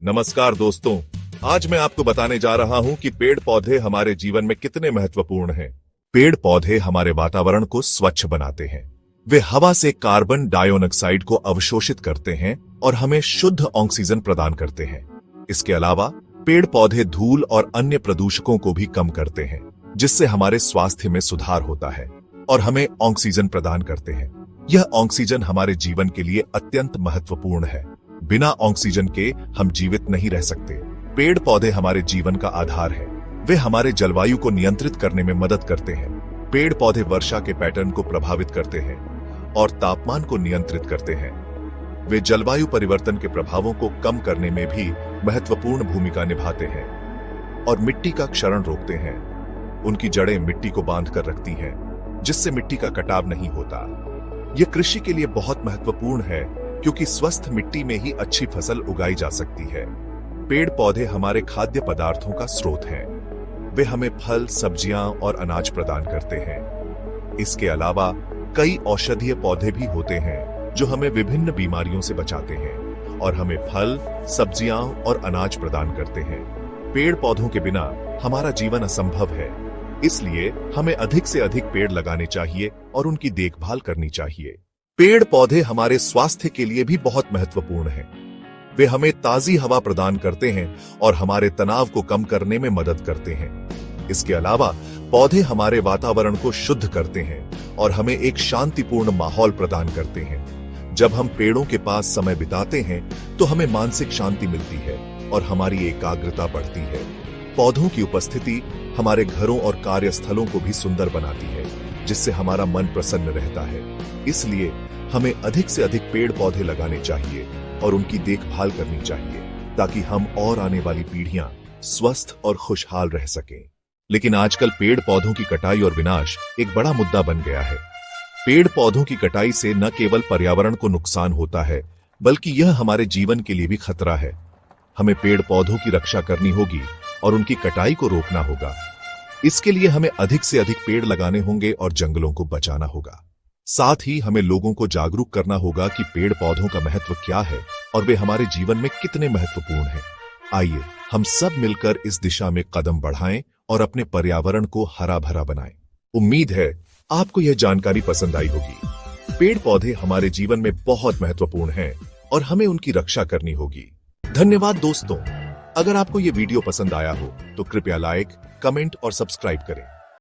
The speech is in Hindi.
नमस्कार दोस्तों, आज मैं आपको बताने जा रहा हूं कि पेड़ पौधे हमारे जीवन में कितने महत्वपूर्ण हैं। पेड़ पौधे हमारे वातावरण को स्वच्छ बनाते हैं। वे हवा से कार्बन डाइऑक्साइड को अवशोषित करते हैं और हमें शुद्ध ऑक्सीजन प्रदान करते हैं। इसके अलावा पेड़ पौधे धूल और अन्य प्रदूषकों को भी कम करते हैं, जिससे हमारे स्वास्थ्य में सुधार होता है और हमें ऑक्सीजन प्रदान करते हैं। यह ऑक्सीजन हमारे जीवन के लिए अत्यंत महत्वपूर्ण है। बिना ऑक्सीजन के हम जीवित नहीं रह सकते। पेड़ पौधे हमारे जीवन का आधार है। वे हमारे जलवायु को नियंत्रित करने में मदद करते हैं। पेड़ पौधे वर्षा के पैटर्न को प्रभावित करते हैं और तापमान को नियंत्रित करते हैं। वे जलवायु परिवर्तन के प्रभावों को कम करने में भी महत्वपूर्ण भूमिका निभाते हैं और मिट्टी का क्षरण रोकते हैं। उनकी जड़ें मिट्टी को बांध कर रखती हैं, जिससे मिट्टी का कटाव नहीं होता। यह कृषि के लिए बहुत महत्वपूर्ण है, क्योंकि स्वस्थ मिट्टी में ही अच्छी फसल उगाई जा सकती है। पेड़ पौधे हमारे खाद्य पदार्थों का स्रोत हैं। वे हमें फल, सब्जियां और अनाज प्रदान करते हैं। इसके अलावा कई औषधीय पौधे भी होते हैं जो हमें विभिन्न बीमारियों से बचाते हैं और हमें फल, सब्जियां और अनाज प्रदान करते हैं। पेड़ पौधों के बिना हमारा जीवन असंभव है, इसलिए हमें अधिक से अधिक पेड़ लगाने चाहिए और उनकी देखभाल करनी चाहिए। पेड़ पौधे हमारे स्वास्थ्य के लिए भी बहुत महत्वपूर्ण हैं। वे हमें ताजी हवा प्रदान करते हैं और हमारे तनाव को कम करने में मदद करते हैं। इसके अलावा पौधे हमारे वातावरण को शुद्ध करते हैं और हमें एक शांतिपूर्ण माहौल प्रदान करते हैं। जब हम पेड़ों के पास समय बिताते हैं तो हमें मानसिक शांति मिलती है और हमारी एकाग्रता बढ़ती है। पौधों की उपस्थिति हमारे घरों और कार्यस्थलों को भी सुंदर बनाती है, जिससे हमारा मन प्रसन्न रहता है। इसलिए हमें अधिक से अधिक पेड़ पौधे लगाने चाहिए और उनकी देखभाल करनी चाहिए, ताकि हम और आने वाली पीढ़ियां स्वस्थ और खुशहाल रह सकें। लेकिन आजकल पेड़ पौधों की कटाई और विनाश एक बड़ा मुद्दा बन गया है। पेड़ पौधों की कटाई से न केवल पर्यावरण को नुकसान होता है, बल्कि यह हमारे जीवन के लिए भी खतरा है। हमें पेड़ पौधों की रक्षा करनी होगी और उनकी कटाई को रोकना होगा। इसके लिए हमें अधिक से अधिक पेड़ लगाने होंगे और जंगलों को बचाना होगा। साथ ही हमें लोगों को जागरूक करना होगा कि पेड़ पौधों का महत्व क्या है और वे हमारे जीवन में कितने महत्वपूर्ण हैं। आइए हम सब मिलकर इस दिशा में कदम बढ़ाएं और अपने पर्यावरण को हरा भरा बनाएं। उम्मीद है आपको यह जानकारी पसंद आई होगी। पेड़ पौधे हमारे जीवन में बहुत महत्वपूर्ण हैं और हमें उनकी रक्षा करनी होगी। धन्यवाद दोस्तों। अगर आपको यह वीडियो पसंद आया हो तो कृपया लाइक, कमेंट और सब्सक्राइब करें।